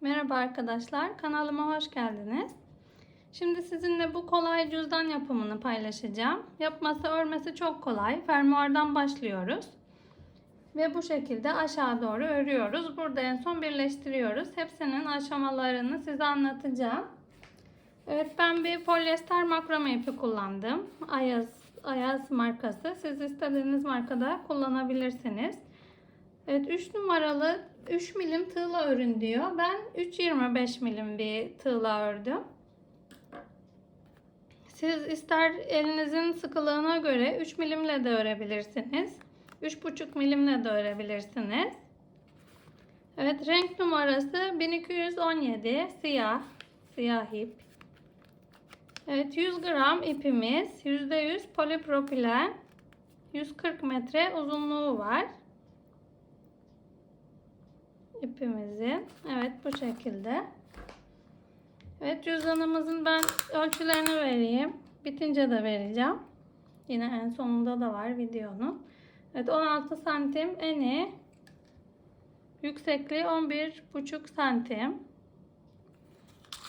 Merhaba arkadaşlar, kanalıma hoş geldiniz. Şimdi sizinle bu kolay cüzdan yapımını paylaşacağım. Yapması, örmesi çok kolay. Fermuardan başlıyoruz. Ve bu şekilde aşağı doğru örüyoruz. Burada en son birleştiriyoruz. Hepsinin aşamalarını size anlatacağım. Evet, ben bir polyester makrame ipi kullandım. Ayaz markası. Siz istediğiniz markada kullanabilirsiniz. Evet, 3 numaralı 3 milim tığla örün diyor. Ben 3,25 milim bir tığla ördüm. Siz ister elinizin sıkılığına göre 3 milimle de örebilirsiniz. 3,5 milimle de örebilirsiniz. Evet, renk numarası 1217 siyah ip. Evet, 100 gram ipimiz, %100 polipropilen, 140 metre uzunluğu var ipimizin. Evet, bu şekilde. Evet, cüzdanımızın ben ölçülerini vereyim. Bitince de vereceğim. Yine en sonunda da var videonun. Evet, 16 santim eni. Yüksekliği 11,5 santim.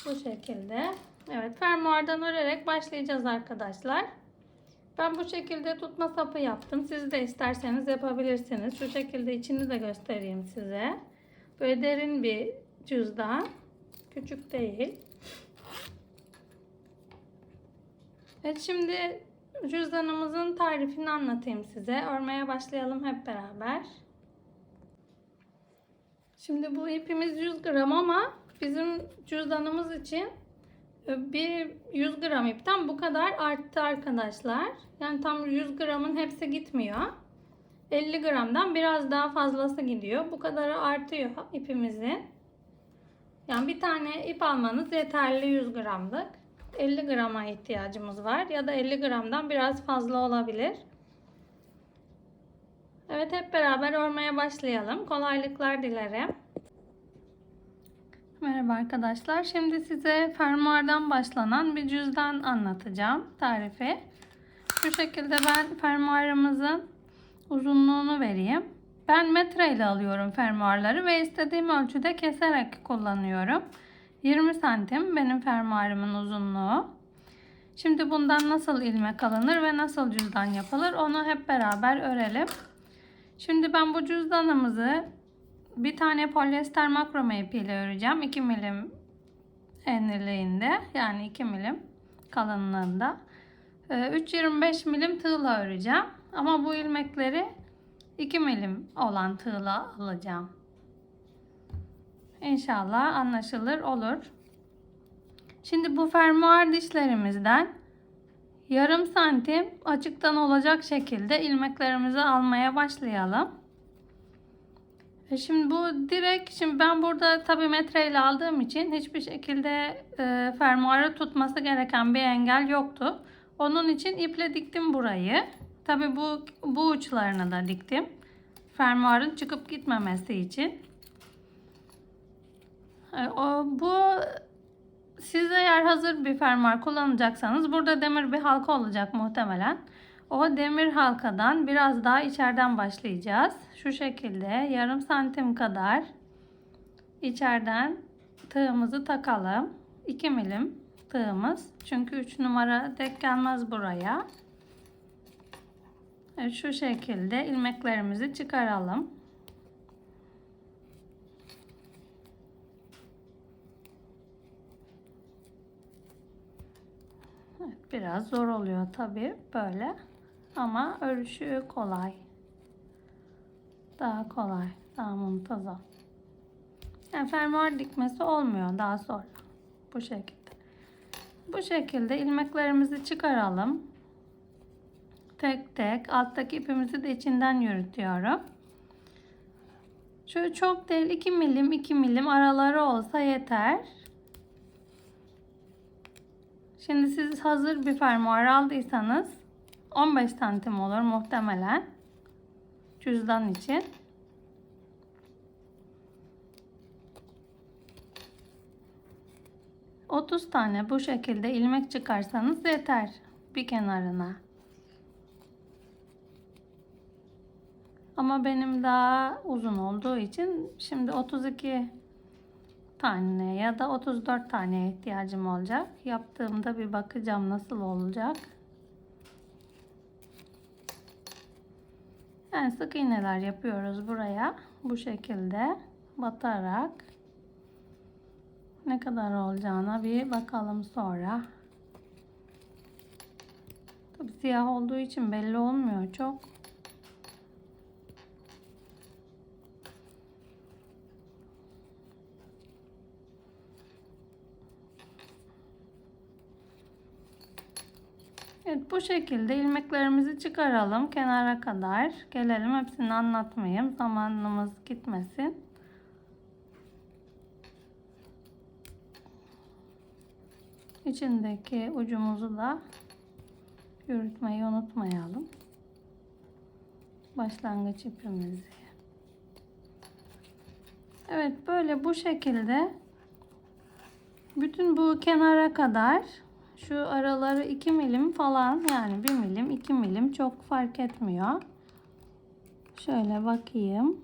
Bu şekilde. Evet, fermuardan örerek başlayacağız arkadaşlar. Ben bu şekilde tutma sapı yaptım. Siz de isterseniz yapabilirsiniz. Şu şekilde içini de göstereyim size. Böyle derin bir cüzdan. Küçük değil. Evet, şimdi cüzdanımızın tarifini anlatayım size. Örmeye başlayalım hep beraber. Şimdi bu ipimiz 100 gram ama bizim cüzdanımız için bir 100 gram ipten bu kadar arttı arkadaşlar. Yani tam 100 gramın hepsi gitmiyor. 50 gramdan biraz daha fazlası gidiyor. Bu kadarı artıyor ipimizin. Yani bir tane ip almanız yeterli 100 gramlık. 50 grama ihtiyacımız var ya da 50 gramdan biraz fazla olabilir. Evet, hep beraber örmeye başlayalım. Kolaylıklar dilerim. Merhaba arkadaşlar. Şimdi size fermuardan başlanan bir cüzdan anlatacağım tarifi. Şu şekilde ben fermuarımızın uzunluğunu vereyim. Ben metreyle alıyorum fermuarları ve istediğim ölçüde keserek kullanıyorum. 20 santim benim fermuarımın uzunluğu. Şimdi bundan nasıl ilmek alınır ve nasıl cüzdan yapılır onu hep beraber örelim. Şimdi ben bu cüzdanımızı bir tane polyester makrome ipiyle öreceğim. 2 milim enliliğinde, yani 2 milim kalınlığında. 3,25 milim tığla öreceğim. Ama bu ilmekleri 2 milim olan tığla alacağım. İnşallah anlaşılır olur. Şimdi bu fermuar dişlerimizden yarım santim açıktan olacak şekilde ilmeklerimizi almaya başlayalım. Şimdi bu direkt, şimdi ben burada tabi metreyle aldığım için hiçbir şekilde fermuarı tutması gereken bir engel yoktu. Onun için iple diktim burayı. Tabi bu uçlarını da diktim. Fermuarın çıkıp gitmemesi için. Siz eğer hazır bir fermuar kullanacaksanız burada demir bir halka olacak muhtemelen. O demir halkadan biraz daha içeriden başlayacağız. Şu şekilde yarım santim kadar içeriden tığımızı takalım. 2 milim tığımız. Çünkü 3 numara denk gelmez buraya. Evet, şu şekilde ilmeklerimizi çıkaralım. Evet, biraz zor oluyor tabii böyle. Ama örüşü kolay. Daha kolay. Daha muntazam. Yani fermuar dikmesi olmuyor daha sonra. Bu şekilde. Bu şekilde ilmeklerimizi çıkaralım. Tek tek. Alttaki ipimizi de içinden yürütüyorum. Şöyle çok değil, 2 milim 2 milim araları olsa yeter. Şimdi siz hazır bir fermuar aldıysanız 15 santim olur muhtemelen cüzdan için. ...30 tane bu şekilde ilmek çıkarsanız yeter bir kenarına. Ama benim daha uzun olduğu için şimdi 32 tane ya da 34 taneye ihtiyacım olacak. Yaptığımda bir bakacağım nasıl olacak. Yani sık iğneler yapıyoruz buraya. Bu şekilde batarak. Ne kadar olacağına bir bakalım sonra. Tabii siyah olduğu için belli olmuyor çok. Evet, bu şekilde ilmeklerimizi çıkaralım kenara kadar. Gelelim, hepsini anlatmayayım. Zamanımız gitmesin. İçindeki ucumuzu da yürütmeyi unutmayalım. Başlangıç ipimizi. Evet, böyle bu şekilde bütün bu kenara kadar, şu araları 2 milim falan, yani 1 milim 2 milim çok fark etmiyor. Şöyle bakayım.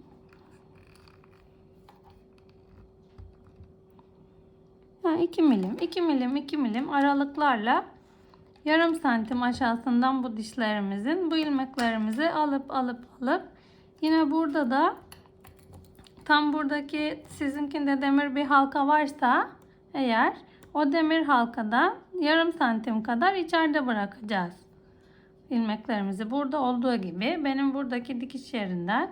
Yani 2 milim 2 milim aralıklarla yarım santim aşağısından bu dişlerimizin bu ilmeklerimizi alıp yine burada da tam buradaki sizinkinde demir bir halka varsa eğer, o demir halkadan yarım santim kadar içeride bırakacağız ilmeklerimizi. Burada olduğu gibi benim buradaki dikiş yerinden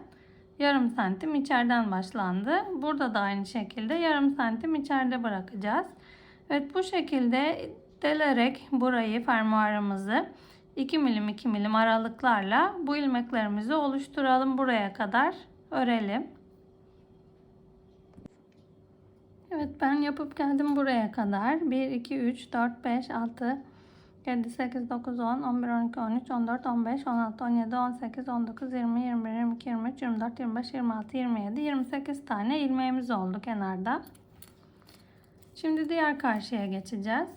yarım santim içeriden başlandı. Burada da aynı şekilde yarım santim içeride bırakacağız. Evet, bu şekilde delerek burayı, fermuarımızı 2 milim 2 milim aralıklarla bu ilmeklerimizi oluşturalım, buraya kadar örelim. Evet, ben yapıp geldim buraya kadar. 1 2 3 4 5 6 7 8 9 10 11 12 13 14 15 16 17 18 19 20 21 22 23 24 25 26 27 28 tane ilmeğimiz oldu kenarda. Şimdi diğer karşıya geçeceğiz.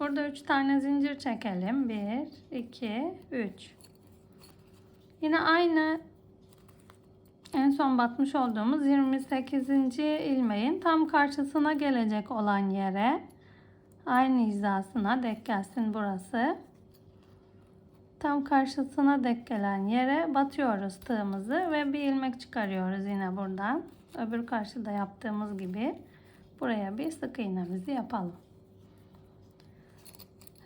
Burada 3 tane zincir çekelim. 1 2 3. Yine aynı en son batmış olduğumuz 28. ilmeğin tam karşısına gelecek olan yere, aynı hizasına denk gelsin burası. Tam karşısına denk gelen yere batıyoruz tığımızı ve bir ilmek çıkarıyoruz yine buradan. Öbür karşıda yaptığımız gibi buraya bir sık iğnemizi yapalım.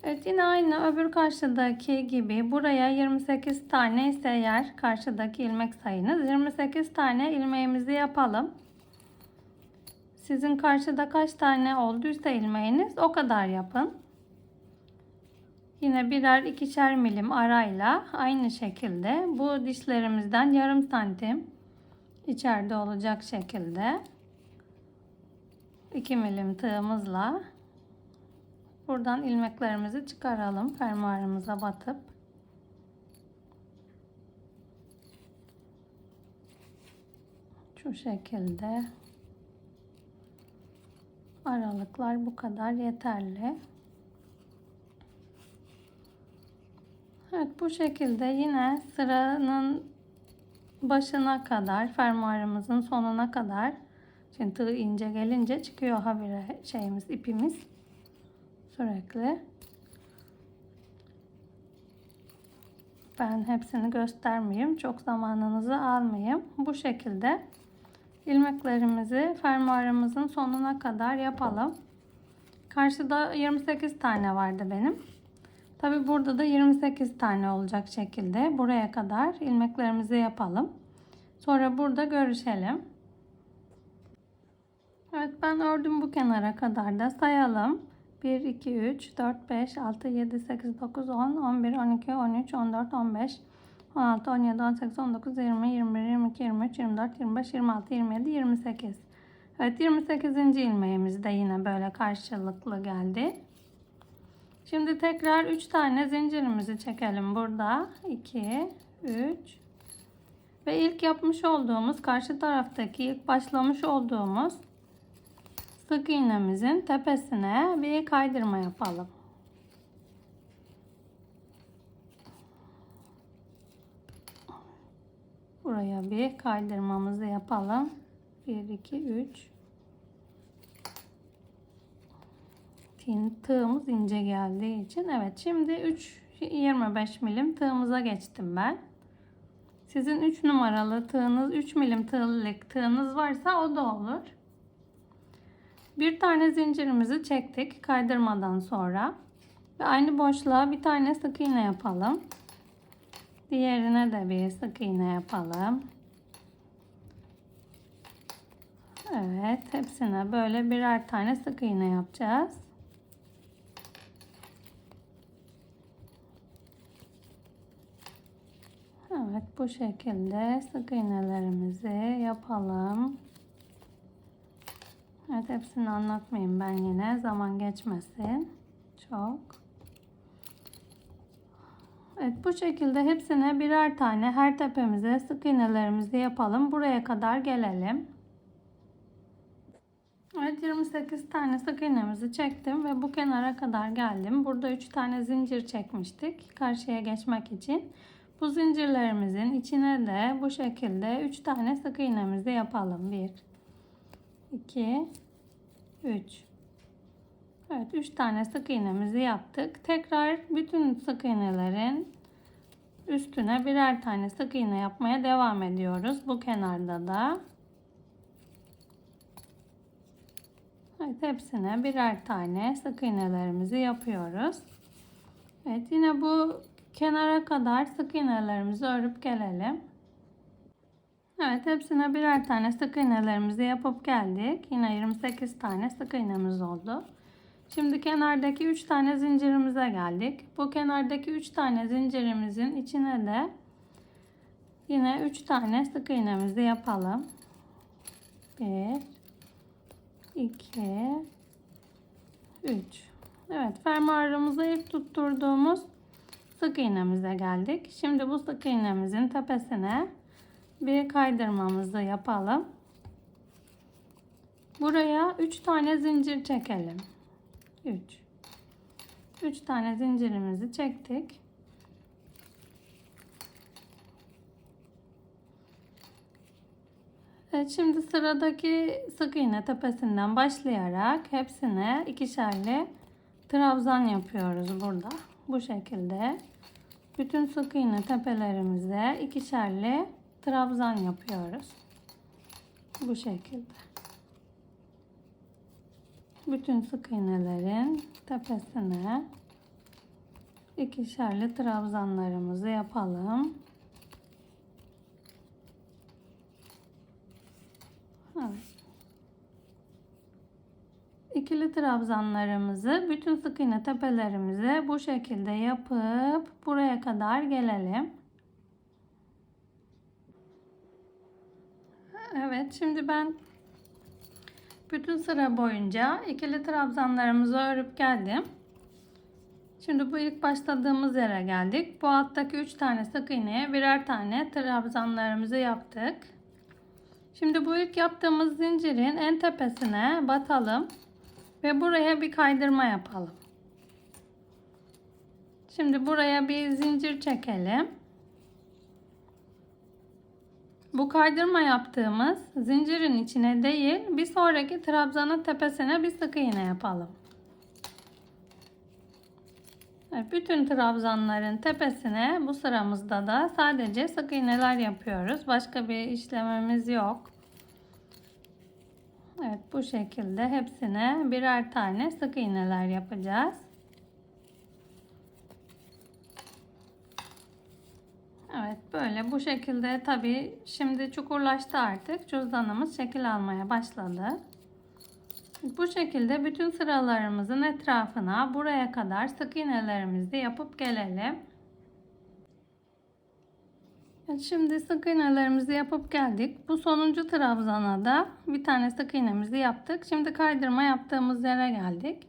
Evet, yine aynı öbür karşıdaki gibi buraya 28 tane ise eğer karşıdaki ilmek sayınız, 28 tane ilmeğimizi yapalım. Sizin karşıda kaç tane olduysa ilmeğiniz, o kadar yapın. Yine birer ikişer milim arayla aynı şekilde bu dişlerimizden yarım santim içeride olacak şekilde 2 milim tığımızla buradan ilmeklerimizi çıkaralım fermuarımıza batıp. Şu şekilde aralıklar bu kadar yeterli. Evet, bu şekilde yine sıranın başına kadar, fermuarımızın sonuna kadar, şimdi tığ ince gelince çıkıyor habire şeyimiz, ipimiz sürekli. Ben hepsini göstermeyeyim, çok zamanınızı almayayım. Bu şekilde ilmeklerimizi fermuarımızın sonuna kadar yapalım. Karşıda 28 tane vardı benim. Tabi burada da 28 tane olacak şekilde buraya kadar ilmeklerimizi yapalım. Sonra burada görüşelim. Evet, ben ördüm bu kenara kadar da sayalım. 1 2 3 4 5 6 7 8 9 10 11 12 13 14 15 16 17 18 19 20 21 22 23 24 25 26 27 28. Evet, 28. ilmeğimiz de yine böyle karşılıklı geldi. Şimdi tekrar 3 tane zincirimizi çekelim burada. 2 3 ve ilk yapmış olduğumuz, karşı taraftaki ilk başlamış olduğumuz sık iğnemizin tepesine bir kaydırma yapalım. Buraya bir kaydırmamızı yapalım. 1 2 3 tığımız ince geldiği için. Evet, şimdi 3,25 milim tığımıza geçtim ben. Sizin 3 numaralı tığınız, 3 milim tığlık tığınız varsa o da olur. Bir tane zincirimizi çektik kaydırmadan sonra. Ve aynı boşluğa bir tane sık iğne yapalım. Diğerine de bir sık iğne yapalım. Evet, hepsine böyle birer tane sık iğne yapacağız. Evet, bu şekilde sık iğnelerimizi yapalım. Evet, hepsini anlatmayayım ben yine, zaman geçmesin çok. Evet, bu şekilde hepsine birer tane her tepemize sık iğnelerimizi yapalım. Buraya kadar gelelim. Evet, 28 tane sık iğnemizi çektim ve bu kenara kadar geldim. Burada 3 tane zincir çekmiştik karşıya geçmek için. Bu zincirlerimizin içine de bu şekilde 3 tane sık iğnemizi yapalım. 1 2 3. Evet, 3 tane sık iğnemizi yaptık. Tekrar bütün sık iğnelerin üstüne birer tane sık iğne yapmaya devam ediyoruz. Bu kenarda da. Evet, hepsine birer tane sık iğnelerimizi yapıyoruz. Evet, yine bu kenara kadar sık iğnelerimizi örüp gelelim. Evet, hepsine birer tane sık iğnelerimizi yapıp geldik. Yine 28 tane sık iğnemiz oldu. Şimdi kenardaki 3 tane zincirimize geldik. Bu kenardaki 3 tane zincirimizin içine de yine 3 tane sık iğnemizi yapalım. 1 2 3. Evet, fermuarımızı ilk tutturduğumuz sık iğnemize geldik. Şimdi bu sık iğnemizin tepesine bir kaydırmamızı yapalım. Buraya 3 tane zincir çekelim. 3 tane zincirimizi çektik. Evet, şimdi sıradaki sık iğne tepesinden başlayarak hepsine ikişerli trabzan yapıyoruz burada. Bu şekilde bütün sık iğne tepelerimize ikişerli trabzan yapıyoruz. Bu şekilde. Bütün sık iğnelerin tepesine ikişerli trabzanlarımızı yapalım. Evet. İkili trabzanlarımızı bütün sık iğne tepelerimize bu şekilde yapıp buraya kadar gelelim. Evet, şimdi ben bütün sıra boyunca ikili trabzanlarımızı örüp geldim. Şimdi bu ilk başladığımız yere geldik. Bu alttaki 3 tane sık iğneye birer tane trabzanlarımızı yaptık. Şimdi bu ilk yaptığımız zincirin en tepesine batalım ve buraya bir kaydırma yapalım. Şimdi buraya bir zincir çekelim. Bu kaydırma yaptığımız zincirin içine değil, bir sonraki trabzanın tepesine bir sık iğne yapalım. Evet, bütün trabzanların tepesine bu sıramızda da sadece sık iğneler yapıyoruz. Başka bir işlemimiz yok. Evet, bu şekilde hepsine birer tane sık iğneler yapacağız. Evet, böyle bu şekilde tabii şimdi çukurlaştı artık. Cüzdanımız şekil almaya başladı. Bu şekilde bütün sıralarımızın etrafına buraya kadar sık iğnelerimizi yapıp gelelim. Evet, şimdi sık iğnelerimizi yapıp geldik. Bu sonuncu trabzana da bir tane sık iğnemizi yaptık. Şimdi kaydırma yaptığımız yere geldik.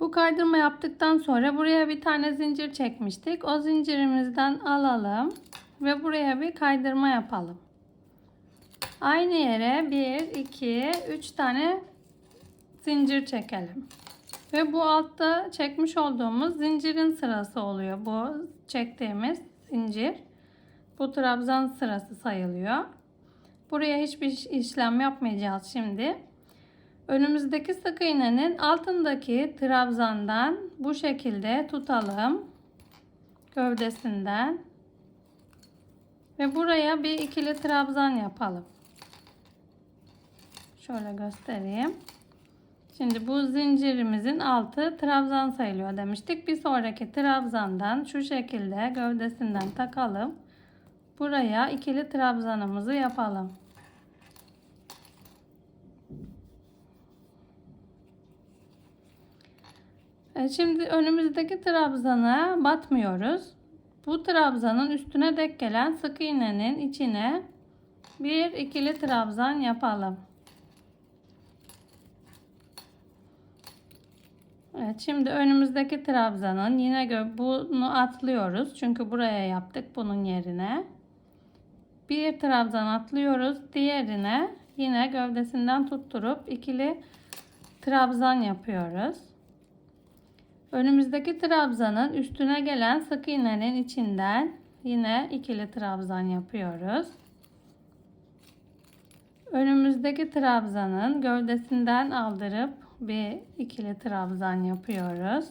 Bu kaydırma yaptıktan sonra buraya bir tane zincir çekmiştik. O zincirimizden alalım ve buraya bir kaydırma yapalım. Aynı yere 1, 2, 3 tane zincir çekelim. Ve bu altta çekmiş olduğumuz zincirin sırası oluyor. Bu çektiğimiz zincir. Bu trabzan sırası sayılıyor. Buraya hiçbir işlem yapmayacağız şimdi. Önümüzdeki sık iğnenin altındaki trabzandan bu şekilde tutalım. Gövdesinden. Ve buraya bir ikili trabzan yapalım. Şöyle göstereyim. Şimdi bu zincirimizin altı trabzan sayılıyor demiştik. Bir sonraki trabzandan şu şekilde gövdesinden takalım. Buraya ikili trabzanımızı yapalım. Şimdi önümüzdeki trabzana batmıyoruz. Bu trabzanın üstüne denk gelen sık iğnenin içine bir ikili trabzan yapalım. Evet, şimdi önümüzdeki trabzanın yine bunu atlıyoruz. Çünkü buraya yaptık bunun yerine. Bir trabzan atlıyoruz. Diğerine yine gövdesinden tutturup ikili trabzan yapıyoruz. Önümüzdeki trabzanın üstüne gelen sık iğnenin içinden yine ikili trabzan yapıyoruz. Önümüzdeki trabzanın gövdesinden aldırıp bir ikili trabzan yapıyoruz.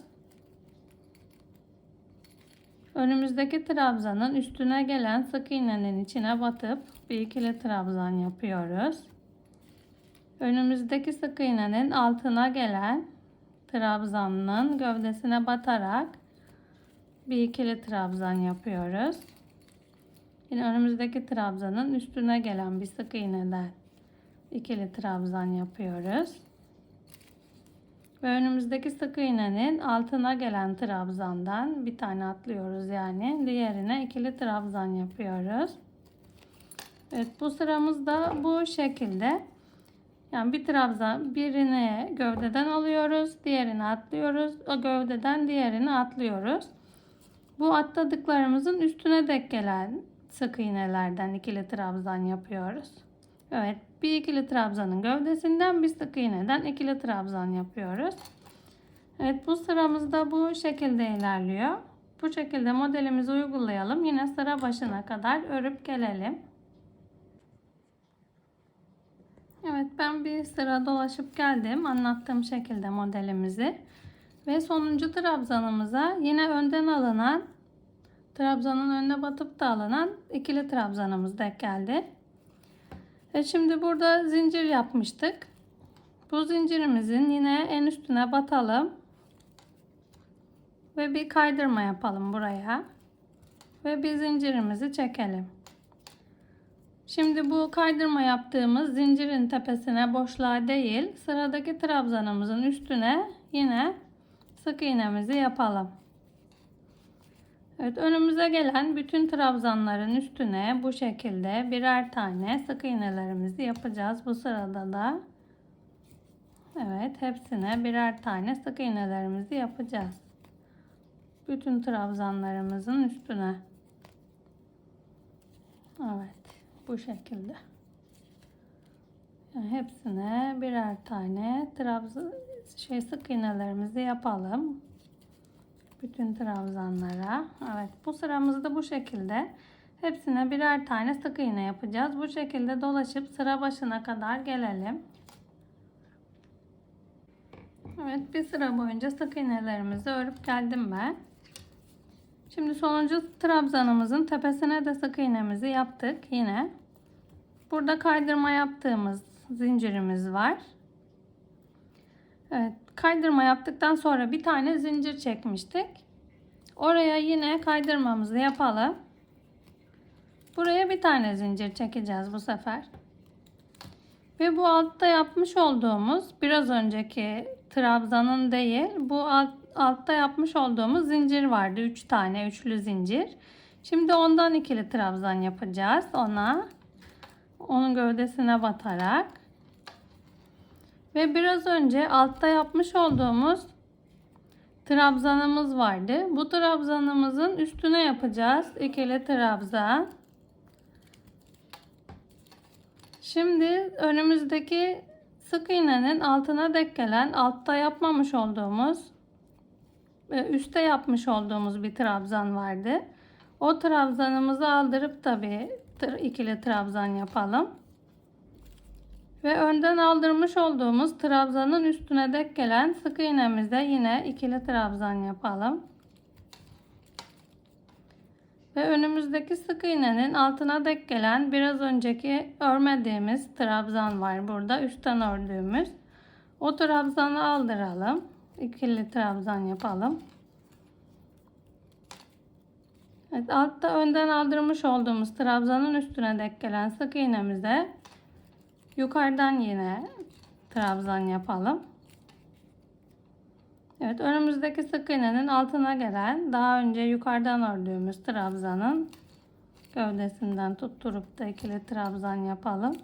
Önümüzdeki trabzanın üstüne gelen sık iğnenin içine batıp bir ikili trabzan yapıyoruz. Önümüzdeki sık iğnenin altına gelen trabzanın gövdesine batarak bir ikili trabzan yapıyoruz. Yine önümüzdeki trabzanın üstüne gelen bir sık iğneden ikili trabzan yapıyoruz. Ve önümüzdeki sık iğnenin altına gelen trabzandan bir tane atlıyoruz, yani diğerine ikili trabzan yapıyoruz. Evet, bu sıramız da bu şekilde. Yani bir trabzan, birini gövdeden alıyoruz, diğerini atlıyoruz. O gövdeden diğerini atlıyoruz. Bu atladıklarımızın üstüne denk gelen sık iğnelerden ikili trabzan yapıyoruz. Evet, bir ikili trabzanın gövdesinden bir sık iğneden ikili trabzan yapıyoruz. Evet, bu sıramızda bu şekilde ilerliyor. Bu şekilde modelimizi uygulayalım. Yine sıra başına kadar örüp gelelim. Evet, ben bir sıra dolaşıp geldim. Anlattığım şekilde modelimizi. Ve sonuncu trabzanımıza yine önden alınan, trabzanın önüne batıp da alınan ikili trabzanımız denk geldi. Şimdi burada zincir yapmıştık. Bu zincirimizin yine en üstüne batalım. Ve bir kaydırma yapalım buraya. Ve bir zincirimizi çekelim. Şimdi bu kaydırma yaptığımız zincirin tepesine, boşluğa değil, sıradaki trabzanımızın üstüne yine sık iğnemizi yapalım. Evet, önümüze gelen bütün trabzanların üstüne bu şekilde birer tane sık iğnelerimizi yapacağız. Bu sırada da evet, hepsine birer tane sık iğnelerimizi yapacağız. Bütün trabzanlarımızın üstüne. Evet, bu şekilde. Yani hepsine birer tane sık iğnelerimizi yapalım. Bütün trabzanlara. Evet, bu sıramızda bu şekilde. Hepsine birer tane sık iğne yapacağız. Bu şekilde dolaşıp sıra başına kadar gelelim. Evet, bir sıra boyunca sık iğnelerimizi örüp geldim ben. Şimdi sonuncu trabzanımızın tepesine de sık iğnemizi yaptık yine. Burada kaydırma yaptığımız zincirimiz var. Evet, kaydırma yaptıktan sonra bir tane zincir çekmiştik. Oraya yine kaydırmamızı yapalım. Buraya bir tane zincir çekeceğiz bu sefer. Ve bu altta yapmış olduğumuz, biraz önceki trabzanın değil, bu altta yapmış olduğumuz zincir vardı. 3 tane üçlü zincir. Şimdi ondan ikili trabzan yapacağız onun gövdesine batarak. Ve biraz önce altta yapmış olduğumuz trabzanımız vardı. Bu trabzanımızın üstüne yapacağız ikili trabzan. Şimdi önümüzdeki sık iğnenin altına denk gelen, altta yapmamış olduğumuz, üstte yapmış olduğumuz bir trabzan vardı. O trabzanımızı aldırıp da bir ikili trabzan yapalım. Ve önden aldırmış olduğumuz trabzanın üstüne denk gelen sık iğnemizde yine ikili trabzan yapalım. Ve önümüzdeki sık iğnenin altına denk gelen biraz önceki örmediğimiz trabzan var burada, üstten ördüğümüz. O trabzanı aldıralım. İkili trabzan yapalım. Evet, altta önden aldırmış olduğumuz trabzanın üstüne denk gelen sık iğnemize yukarıdan yine trabzan yapalım. Evet, önümüzdeki sık iğnenin altına gelen daha önce yukarıdan ördüğümüz trabzanın gövdesinden tutturup da ikili trabzan yapalım.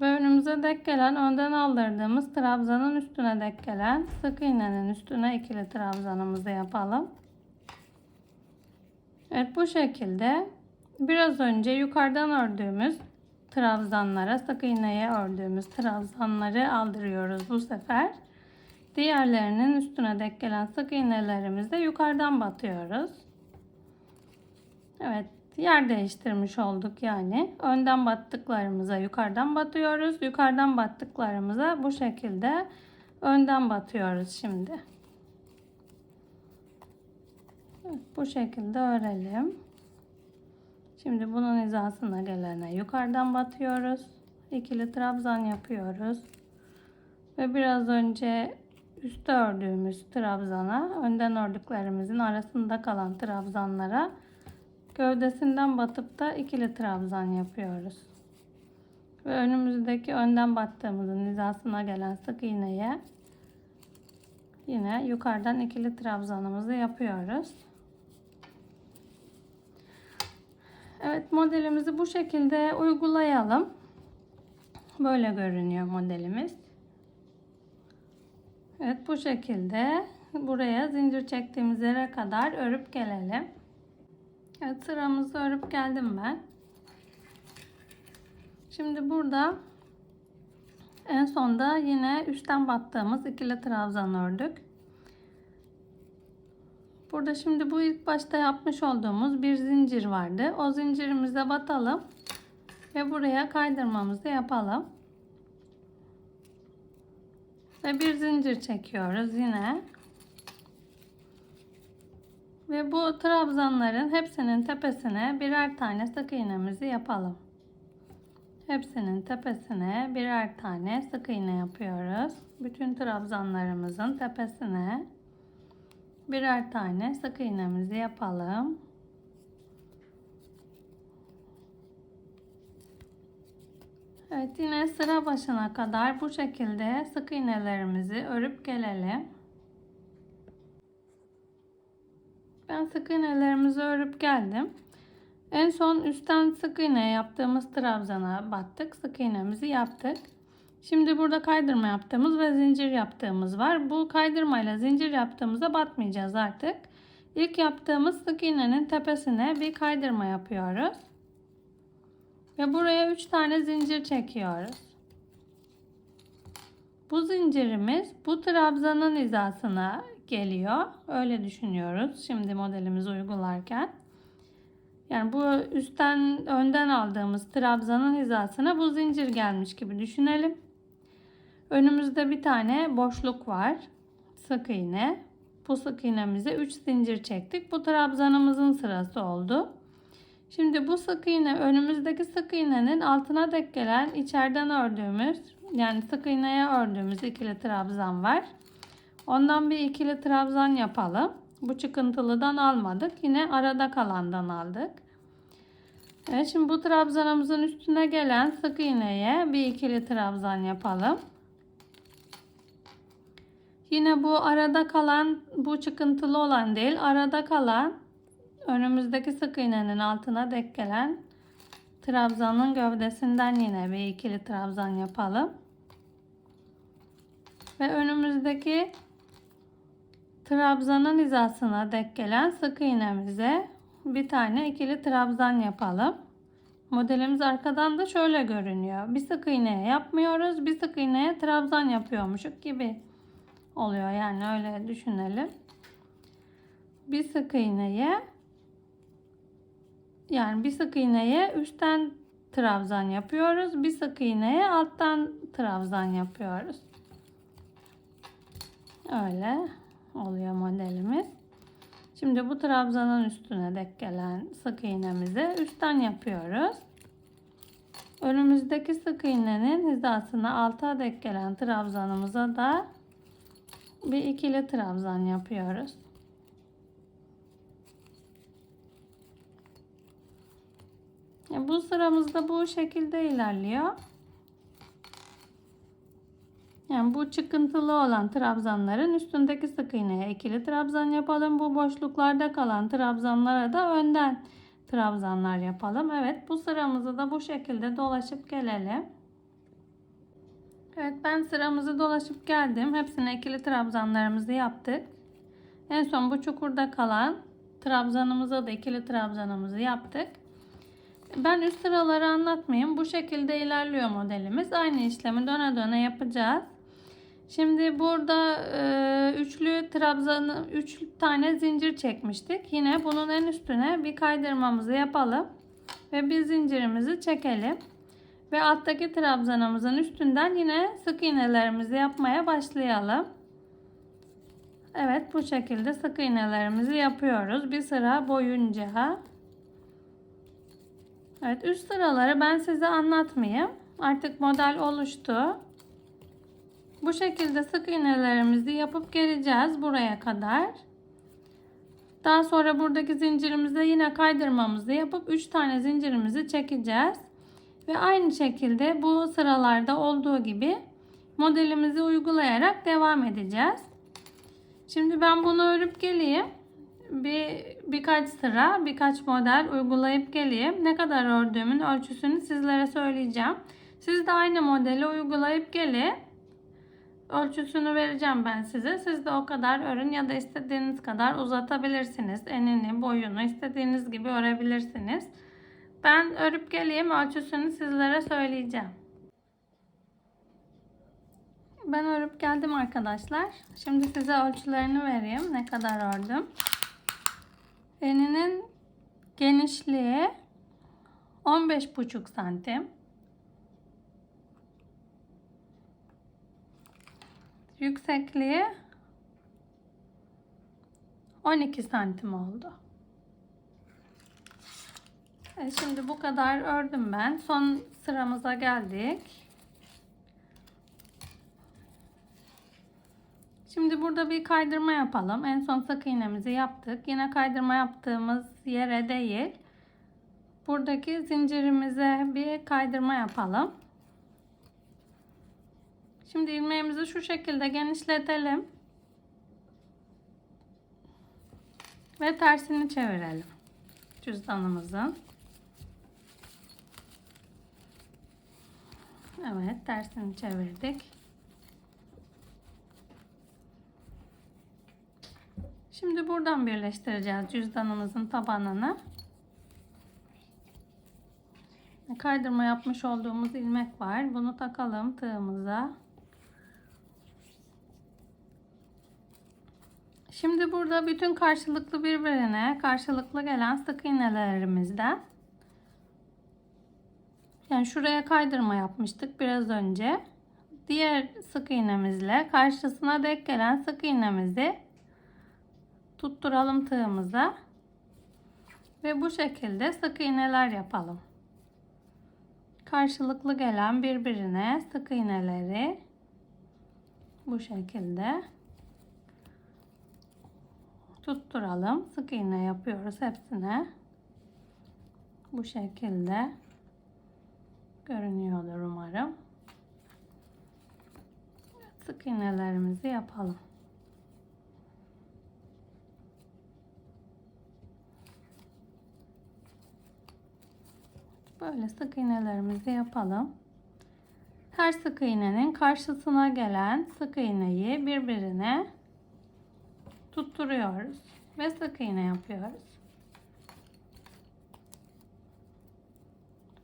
Ve önümüze denk gelen önden aldırdığımız trabzanın üstüne denk gelen sık iğnenin üstüne ikili trabzanımızı yapalım. Evet, bu şekilde biraz önce yukarıdan ördüğümüz trabzanlara, sık iğneye ördüğümüz trabzanları aldırıyoruz bu sefer. Diğerlerinin üstüne denk gelen sık iğnelerimizi de yukarıdan batıyoruz. Evet, yer değiştirmiş olduk yani. Önden battıklarımıza yukarıdan batıyoruz. Yukarıdan battıklarımıza bu şekilde önden batıyoruz şimdi. Evet, bu şekilde örelim. Şimdi bunun hizasına gelene yukarıdan batıyoruz. İkili trabzan yapıyoruz. Ve biraz önce üstte ördüğümüz trabzana, önden ördüklerimizin arasında kalan trabzanlara gövdesinden batıp da ikili trabzan yapıyoruz. Ve önümüzdeki önden battığımızın hizasına gelen sık iğneye yine yukarıdan ikili trabzanımızı yapıyoruz. Evet, modelimizi bu şekilde uygulayalım. Böyle görünüyor modelimiz. Evet, bu şekilde buraya zincir çektiğimiz yere kadar örüp gelelim. Evet, sıramızı örüp geldim ben. Şimdi burada en sonda yine üstten battığımız ikili trabzan ördük. Burada şimdi bu ilk başta yapmış olduğumuz bir zincir vardı. O zincirimize batalım ve buraya kaydırmamızı yapalım. Ve bir zincir çekiyoruz yine. Ve bu trabzanların hepsinin tepesine birer tane sık iğnemizi yapalım. Hepsinin tepesine birer tane sık iğne yapıyoruz. Bütün trabzanlarımızın tepesine birer tane sık iğnemizi yapalım. Evet, yine sıra başına kadar bu şekilde sık iğnelerimizi örüp gelelim. Ben sık iğnelerimizi örüp geldim. En son üstten sık iğne yaptığımız trabzana battık. Sık iğnemizi yaptık. Şimdi burada kaydırma yaptığımız ve zincir yaptığımız var. Bu kaydırmayla zincir yaptığımızda batmayacağız artık. İlk yaptığımız sık iğnenin tepesine bir kaydırma yapıyoruz. Ve buraya 3 tane zincir çekiyoruz. Bu zincirimiz bu trabzanın hizasına geliyor. Öyle düşünüyoruz şimdi modelimizi uygularken. Yani bu üstten önden aldığımız trabzanın hizasına bu zincir gelmiş gibi düşünelim. Önümüzde bir tane boşluk var. Sık iğne. Bu sık iğnemize 3 zincir çektik. Bu trabzanımızın sırası oldu. Şimdi bu sık iğne, önümüzdeki sık iğnenin altına denk gelen içeriden ördüğümüz, yani sık iğneye ördüğümüz ikili trabzan var. Ondan bir ikili trabzan yapalım. Bu çıkıntılıdan almadık. Yine arada kalandan aldık. Evet, şimdi bu trabzanımızın üstüne gelen sık iğneye bir ikili trabzan yapalım. Yine bu arada kalan, bu çıkıntılı olan değil, arada kalan önümüzdeki sık iğnenin altına denk gelen trabzanın gövdesinden yine bir ikili trabzan yapalım. Ve önümüzdeki trabzanın hizasına denk gelen sık iğnemize bir tane ikili trabzan yapalım. Modelimiz arkadan da şöyle görünüyor. Bir sık iğneye yapmıyoruz, bir sık iğneye trabzan yapıyormuşuk gibi oluyor. Yani öyle düşünelim. Bir sık iğneye, yani bir sık iğneye üstten trabzan yapıyoruz. Bir sık iğneye alttan trabzan yapıyoruz. Öyle oluyor modelimiz. Şimdi bu trabzanın üstüne denk gelen sık iğnemizi üstten yapıyoruz. Önümüzdeki sık iğnenin hizasına alta denk gelen trabzanımıza da bir ikili trabzan yapıyoruz. Bu sıramızda bu şekilde ilerliyor. Yani bu çıkıntılı olan trabzanların üstündeki sık iğneye ikili trabzan yapalım. Bu boşluklarda kalan trabzanlara da önden trabzanlar yapalım. Evet, bu sıramızı da bu şekilde dolaşıp gelelim. Evet, ben sıramızı dolaşıp geldim. Hepsine ikili trabzanlarımızı yaptık. En son bu çukurda kalan trabzanımıza da ikili trabzanımızı yaptık. Ben üst sıraları anlatmayayım. Bu şekilde ilerliyor modelimiz. Aynı işlemi döne döne yapacağız. Şimdi burada üç tane zincir çekmiştik. Yine bunun en üstüne bir kaydırmamızı yapalım ve bir zincirimizi çekelim ve alttaki trabzanımızın üstünden yine sık iğnelerimizi yapmaya başlayalım. Evet, bu şekilde sık iğnelerimizi yapıyoruz bir sıra boyunca. Evet, üst sıraları ben size anlatmayayım. Artık model oluştu. Bu şekilde sık iğnelerimizi yapıp geleceğiz buraya kadar. Daha sonra buradaki zincirimize yine kaydırmamızı yapıp 3 tane zincirimizi çekeceğiz. Ve aynı şekilde bu sıralarda olduğu gibi modelimizi uygulayarak devam edeceğiz. Şimdi ben bunu örüp geleyim. Birkaç sıra, birkaç model uygulayıp geleyim. Ne kadar ördüğümün ölçüsünü sizlere söyleyeceğim. Siz de aynı modeli uygulayıp gelin. Ölçüsünü vereceğim ben size. Siz de o kadar örün ya da istediğiniz kadar uzatabilirsiniz. Enini, boyunu istediğiniz gibi örebilirsiniz. Ben örüp geleyim, ölçüsünü sizlere söyleyeceğim. Ben örüp geldim arkadaşlar. Şimdi size ölçülerini vereyim. Ne kadar ördüm. Eninin genişliği 15,5 santim. Yüksekliği 12 santim oldu. Şimdi bu kadar ördüm ben. Son sıramıza geldik. Şimdi burada bir kaydırma yapalım. En son sık iğnemizi yaptık. Yine kaydırma yaptığımız yere değil, buradaki zincirimize bir kaydırma yapalım. Şimdi ilmeğimizi şu şekilde genişletelim. Ve tersini çevirelim. Cüzdanımızın. Evet, tersini çevirdik. Şimdi buradan birleştireceğiz cüzdanımızın tabanını. Kaydırma yapmış olduğumuz ilmek var. Bunu takalım tığımıza. Şimdi burada bütün karşılıklı birbirine karşılıklı gelen sık iğnelerimizden, yani şuraya kaydırma yapmıştık biraz önce. Diğer sık iğnemizle karşısına denk gelen sık iğnemizi tutturalım tığımıza ve bu şekilde sık iğneler yapalım. Karşılıklı gelen birbirine sık iğneleri bu şekilde tutturalım. Sık iğne yapıyoruz hepsine. Bu şekilde görünüyordur umarım. Sık iğnelerimizi yapalım. Böyle sık iğnelerimizi yapalım. Her sık iğnenin karşısına gelen sık iğneyi birbirine tutturuyoruz ve sık iğne yapıyoruz.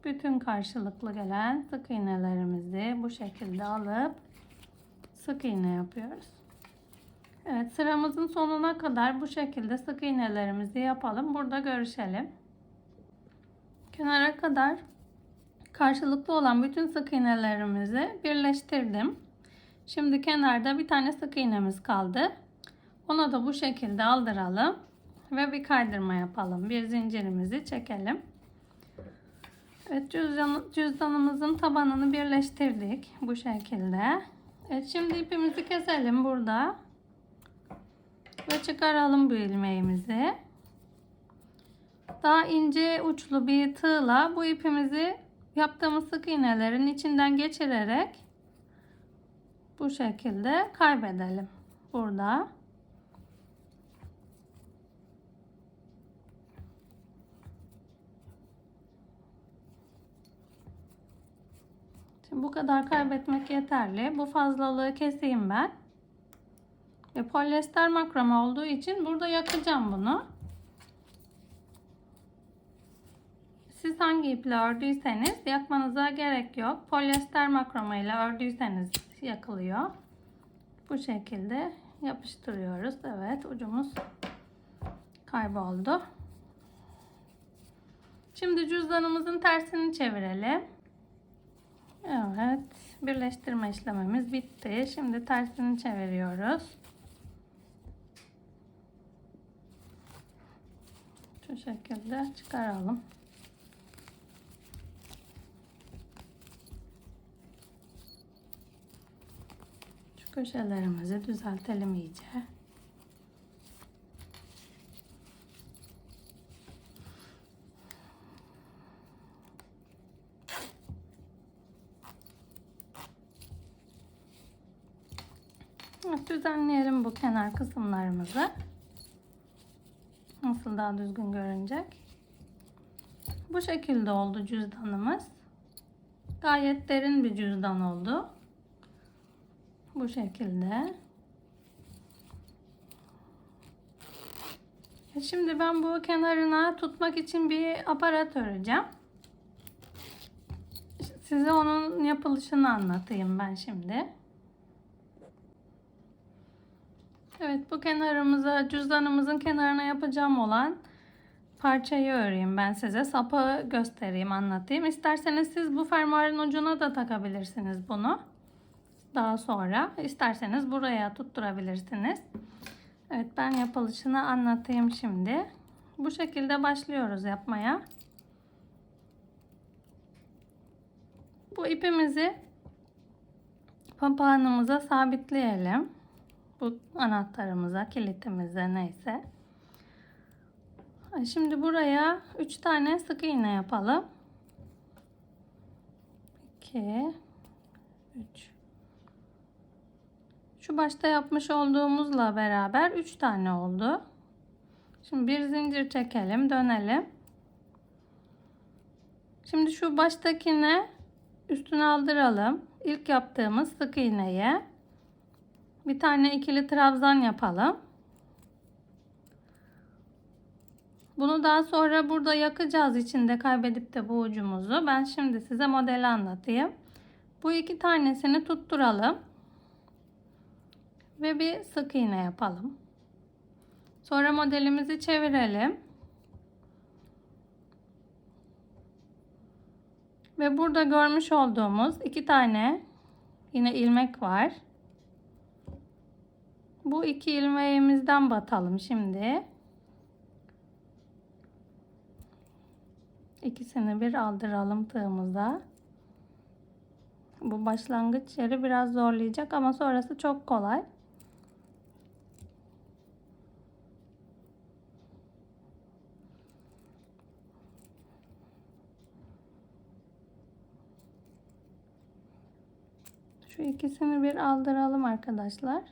Bütün karşılıklı gelen sık iğnelerimizi bu şekilde alıp sık iğne yapıyoruz. Evet, sıramızın sonuna kadar bu şekilde sık iğnelerimizi yapalım. Burada görüşelim. Kenara kadar karşılıklı olan bütün sık iğnelerimizi birleştirdim. Şimdi kenarda bir tane sık iğnemiz kaldı. Ona da bu şekilde aldıralım ve bir kaydırma yapalım. Bir zincirimizi çekelim. Evet, cüzdanımızın tabanını birleştirdik bu şekilde. Evet, şimdi ipimizi keselim burada ve çıkaralım bu ilmeğimizi. Daha ince uçlu bir tığla bu ipimizi yaptığımız sık iğnelerin içinden geçirerek bu şekilde kaybedelim burada. Şimdi bu kadar kaybetmek yeterli. Bu fazlalığı keseyim ben. Ve polyester makrame olduğu için burada yakacağım bunu. Siz hangi iple ördüyseniz yakmanıza gerek yok. Polyester makrame ile ördüyseniz yakılıyor. Bu şekilde yapıştırıyoruz. Evet, ucumuz kayboldu. Şimdi cüzdanımızın tersini çevirelim. Evet, birleştirme işlemimiz bitti. Şimdi tersini çeviriyoruz. Şu şekilde çıkaralım. Şu köşelerimizi düzeltelim iyice. Evet, düzenleyelim bu kenar kısımlarımızı. Nasıl daha düzgün görünecek. Bu şekilde oldu cüzdanımız. Gayet derin bir cüzdan oldu. Bu şekilde. Şimdi ben bu kenarına tutmak için bir aparat öreceğim. Size onun yapılışını anlatayım ben şimdi. Evet, bu kenarımıza, cüzdanımızın kenarına yapacağım olan parçayı öreyim ben size. Sapı göstereyim, anlatayım. İsterseniz siz bu fermuarın ucuna da takabilirsiniz bunu. Daha sonra isterseniz buraya tutturabilirsiniz. Evet, ben yapılışını anlatayım şimdi. Bu şekilde başlıyoruz yapmaya. Bu ipimizi papağanımıza sabitleyelim. Bu anahtarımıza, kilitimize neyse. Şimdi buraya 3 tane sık iğne yapalım. 2 3. Şu başta yapmış olduğumuzla beraber 3 tane oldu. Şimdi bir zincir çekelim, dönelim. Şimdi şu baştakine üstüne aldıralım. İlk yaptığımız sık iğneye bir tane ikili trabzan yapalım. Bunu daha sonra burada yakacağız, içinde kaybedip de bu ucumuzu. Ben şimdi size modeli anlatayım. Bu iki tanesini tutturalım. Ve bir sık iğne yapalım. Sonra modelimizi çevirelim. Ve burada görmüş olduğumuz iki tane yine ilmek var. Bu iki ilmeğimizden batalım şimdi. İkisini bir aldıralım tığımıza. Bu başlangıç yeri biraz zorlayacak ama sonrası çok kolay. Şu ikisini bir aldıralım arkadaşlar.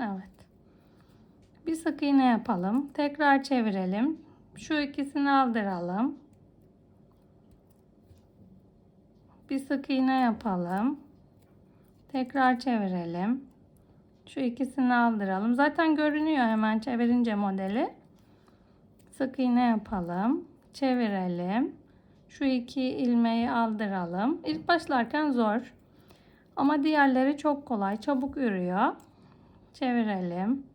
Evet. Bir sık iğne yapalım. Tekrar çevirelim. Şu ikisini aldıralım. Bir sık iğne yapalım. Tekrar çevirelim. Şu ikisini aldıralım. Zaten görünüyor hemen çevirince modeli. Sık iğne yapalım. Çevirelim. Şu iki ilmeği aldıralım. İlk başlarken zor. Ama diğerleri çok kolay. Çabuk yürüyor. Çevirelim.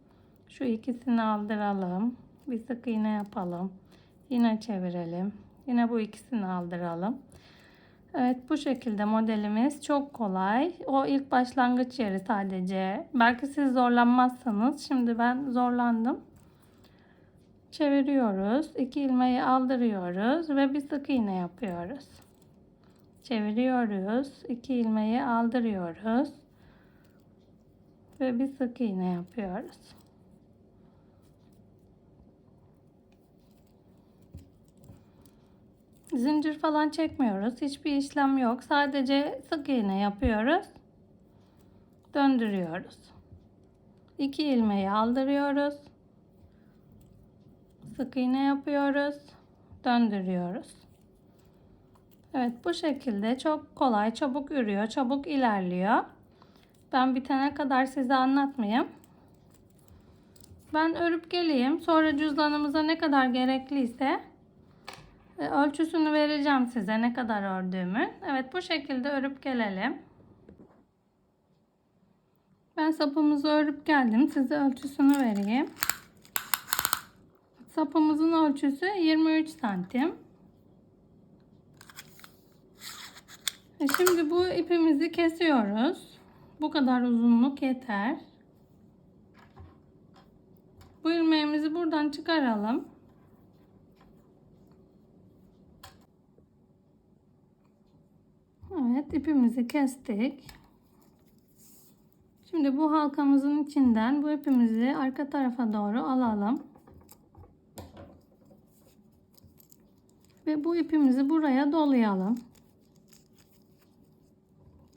Şu ikisini aldıralım. Bir sık iğne yapalım. Yine çevirelim. Yine bu ikisini aldıralım. Evet, bu şekilde modelimiz çok kolay. O ilk başlangıç yeri sadece. Belki siz zorlanmazsanız. Şimdi ben zorlandım. Çeviriyoruz. 2 ilmeği aldırıyoruz ve bir sık iğne yapıyoruz. Çeviriyoruz. 2 ilmeği aldırıyoruz ve bir sık iğne yapıyoruz. Zincir falan çekmiyoruz. Hiçbir işlem yok. Sadece sık iğne yapıyoruz. Döndürüyoruz. 2 ilmeği aldırıyoruz. Sık iğne yapıyoruz. Döndürüyoruz. Evet, bu şekilde çok kolay, çabuk ürüyor, çabuk ilerliyor. Ben bitene kadar size anlatmayayım. Ben örüp geleyim. Sonra cüzdanımıza ne kadar gerekliyse ölçüsünü vereceğim size, ne kadar ördüğümü. Evet, bu şekilde örüp gelelim. Ben sapımızı örüp geldim. Size ölçüsünü vereyim. Sapımızın ölçüsü 23 santim. Şimdi bu ipimizi kesiyoruz. Bu kadar uzunluk yeter. Bu ilmeğimizi buradan çıkaralım. Evet, ipimizi kestik. Şimdi bu halkamızın içinden bu ipimizi arka tarafa doğru alalım. Ve bu ipimizi buraya dolayalım.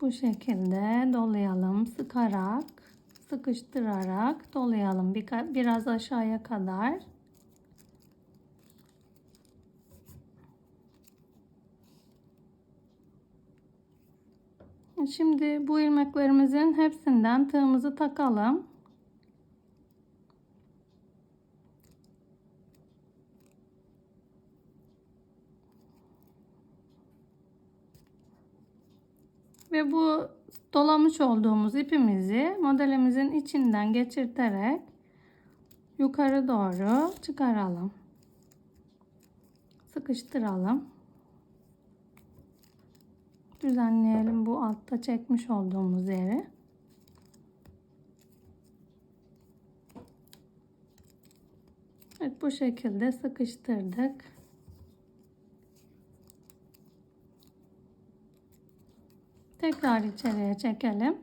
Bu şekilde dolayalım. Sıkarak, sıkıştırarak dolayalım. Biraz aşağıya kadar. Şimdi bu ilmeklerimizin hepsinden tığımızı takalım. Ve bu dolamış olduğumuz ipimizi modelimizin içinden geçirterek yukarı doğru çıkaralım. Sıkıştıralım. Düzenleyelim bu altta çekmiş olduğumuz yeri. Evet, bu şekilde sıkıştırdık. Tekrar içeriye çekelim.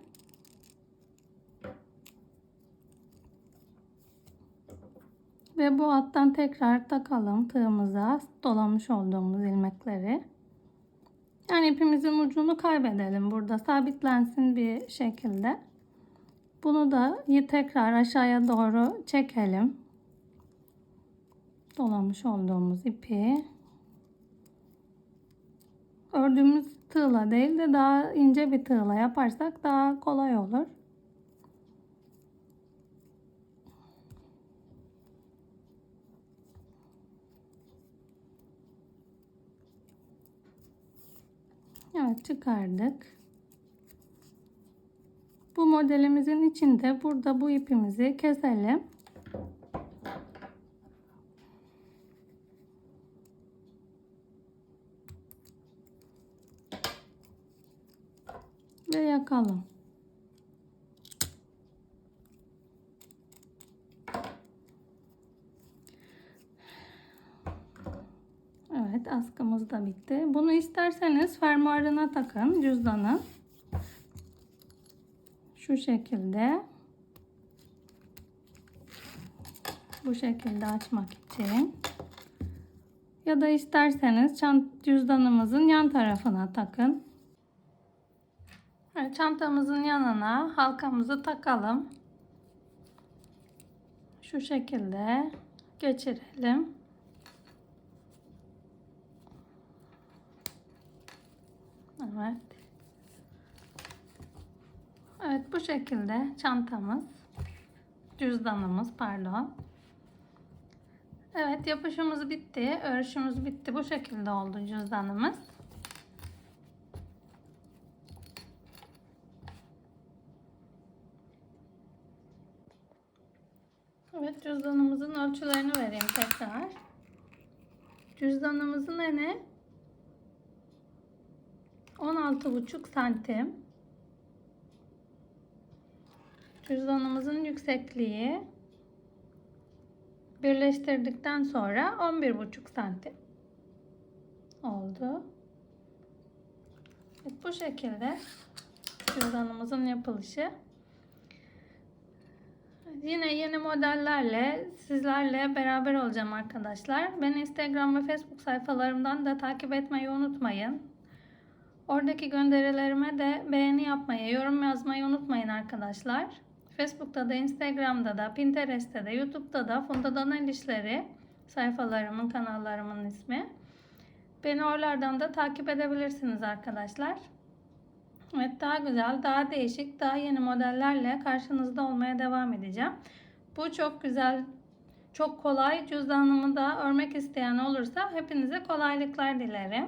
Ve bu alttan tekrar takalım tığımıza dolamış olduğumuz ilmekleri. Yani ipimizin ucunu kaybedelim burada, sabitlensin bir şekilde. Bunu da tekrar aşağıya doğru çekelim. Dolamış olduğumuz ipi. Ördüğümüz tığla değil de daha ince bir tığla yaparsak daha kolay olur. Evet, çıkardık. Bu modelimizin içinde burada bu ipimizi keselim. Ve yakalım. Evet, askımız da bitti. Bunu isterseniz fermuarına takın cüzdanın. Şu şekilde. Bu şekilde açmak için. Ya da isterseniz cüzdanımızın yan tarafına takın. Evet, çantamızın yanına halkamızı takalım. Şu şekilde geçirelim. Evet. Evet, bu şekilde çantamız, cüzdanımız pardon. Evet, yapışımız bitti, örüşümüz bitti. Bu şekilde oldu cüzdanımız. Evet, cüzdanımızın ölçülerini vereyim tekrar. Cüzdanımızın eni 16,5 santim. Cüzdanımızın yüksekliği birleştirdikten sonra 11,5 santim oldu. Evet, bu şekilde cüzdanımızın yapılışı. Yine yeni modellerle sizlerle beraber olacağım arkadaşlar. Beni Instagram ve Facebook sayfalarımdan da takip etmeyi unutmayın. Oradaki gönderilerime de beğeni yapmayı, yorum yazmayı unutmayın arkadaşlar. Facebook'ta da, Instagram'da da, Pinterest'te de, YouTube'da da Funda'dan El İşleri sayfalarımın, kanallarımın ismi. Beni oralardan da takip edebilirsiniz arkadaşlar. Evet, daha güzel, daha değişik, daha yeni modellerle karşınızda olmaya devam edeceğim. Bu çok güzel, çok kolay cüzdanımı da örmek isteyen olursa hepinize kolaylıklar dilerim.